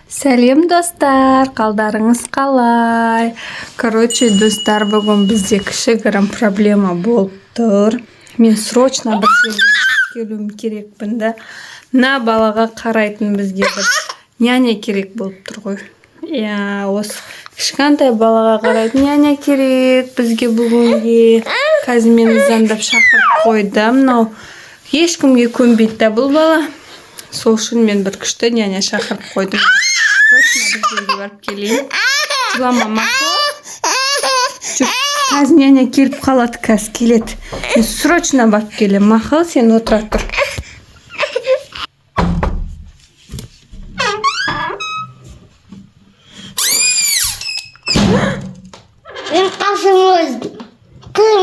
Сәлем достар, қалдарыңыз қалай? Короче, достар, бүгін бізде кішігірім проблема болып тұр. Мен срочно бір жерге шығып келуім керекпін да. Мына балаға қарайтын бізге бір няня керек болып тұр ғой. Осы кішкентай балаға қарайтын няня керек бізге бүгінге. Қазір мені звондап шақырып қойды. Мынау ешкімге көнбейді да бұл бала. Сол үшін мен бір күшті няня шақырып қойдым. Срочно бір жерге барып келейін. Жылама, мақұл. Жүр, қазір няня келіп қалады, қазір келеді. Мен срочно барып келем, мақұл, сен отыра тұр. Мен қасым кім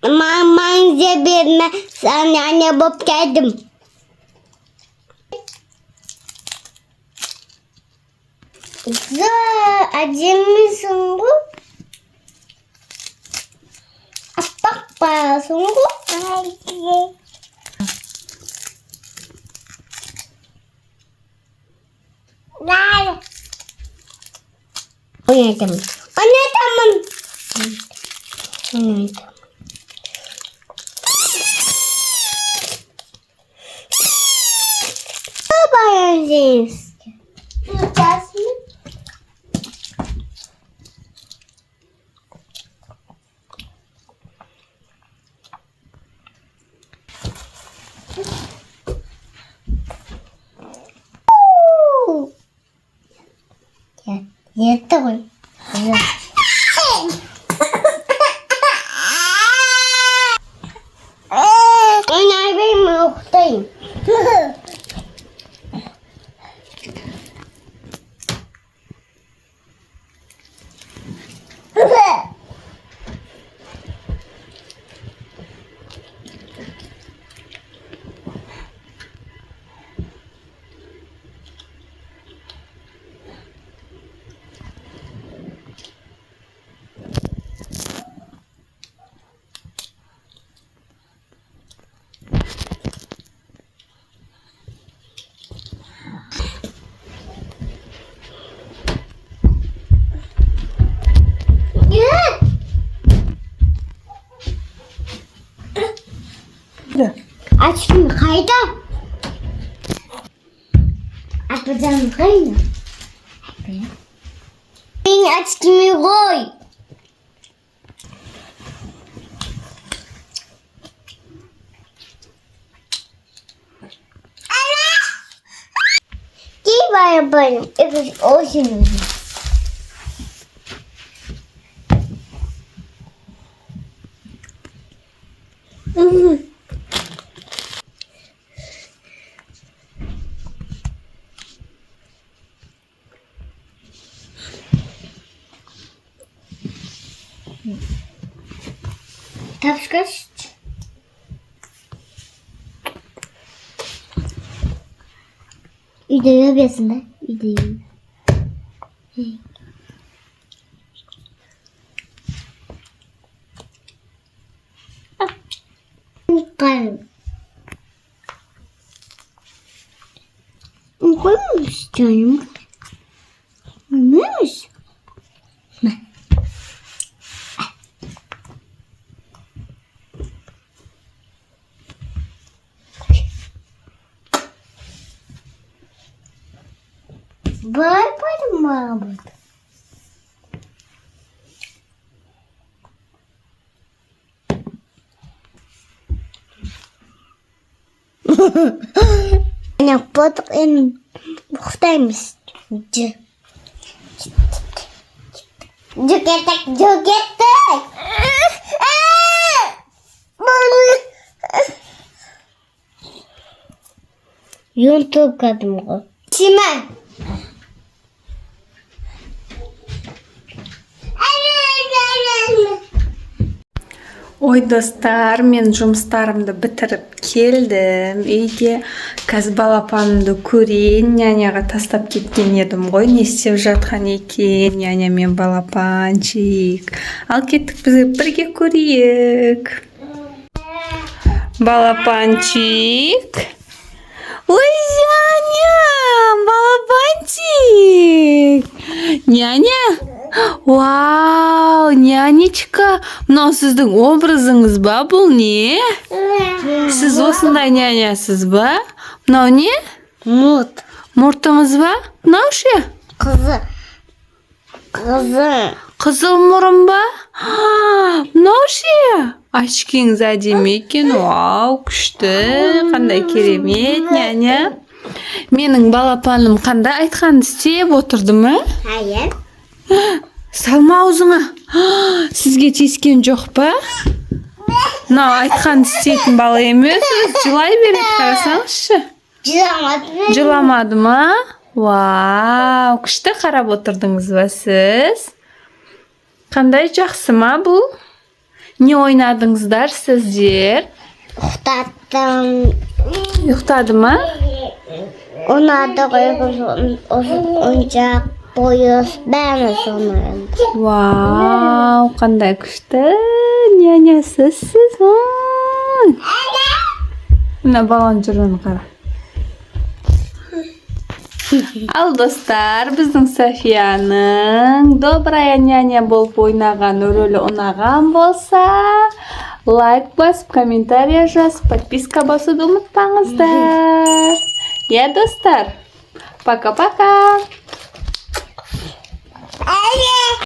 Мамаң берme, sen anne bop geldim. Acemisin bu. Bak bayasın bu. Nerede? Oynadım. Oynadım. Oynadım. Bayağıyız. Tutacağız mı? Yetti koy. Onlar benim yoktayım. Açtım kayda. Açacağım kayda. Ben açtım koy. Gel bana benim. Evet, o şimdi. Tapşkaç. Videoyu yapıyorsun da. Videoyu. Kalın. Koymuş canım. Koymuş. Böyle mı? Anne batık en muhtaymış. Cügetek. YouTube kadın. Çimen. Ой, достар, мен жұмыстарымды бітіріп келдім. Үйге қазір балапанымды көрейін. Няняға тастап кеткен едім ғой. Не істеп жатқан екен? Няня мен балапанчик. Ал кеттік біз бірге көрейік. Балапанчик. Ой, няня, балапанчик. Няня. Вау, нянечка. Мынау сіздің образыңыз ба, бұл не? Сіз осындай нянясыз ба? Мынау не? Мұрт. Мұртыңыз ба? Мынау ше? Қызыл мұрын ба? Мынау ше? Очкиңіз әдемі екен. Вау, күшті. Қандай керемет, няня. Менің балапаным қандай айтқанды істеп отырды ма? Hayır. Салма аузыңа. Сізге тиіскен жоқ па? Мынау айтқанды істейтін бала емес. Жылай береді, қарасаңызшы. Жыламады ма? Вау, күшті қарап отырдыңыз ба сіз? Қандай жақсы ма бұл? Не ойнадыңыздар сіздер? Ұйықтады ма? Ona da oyuncak boyuz ben sanırım. Вау, қандай күшті нянясыз сіз. Мына баланың жүруін қара. Ал достар, біздің Софияның добрая няня болып ойнаған рөлі ұнаған болса, лайк басып, комментария жазып, подписка басуды ұмытпаңыздар. Я достар. Пока-пока.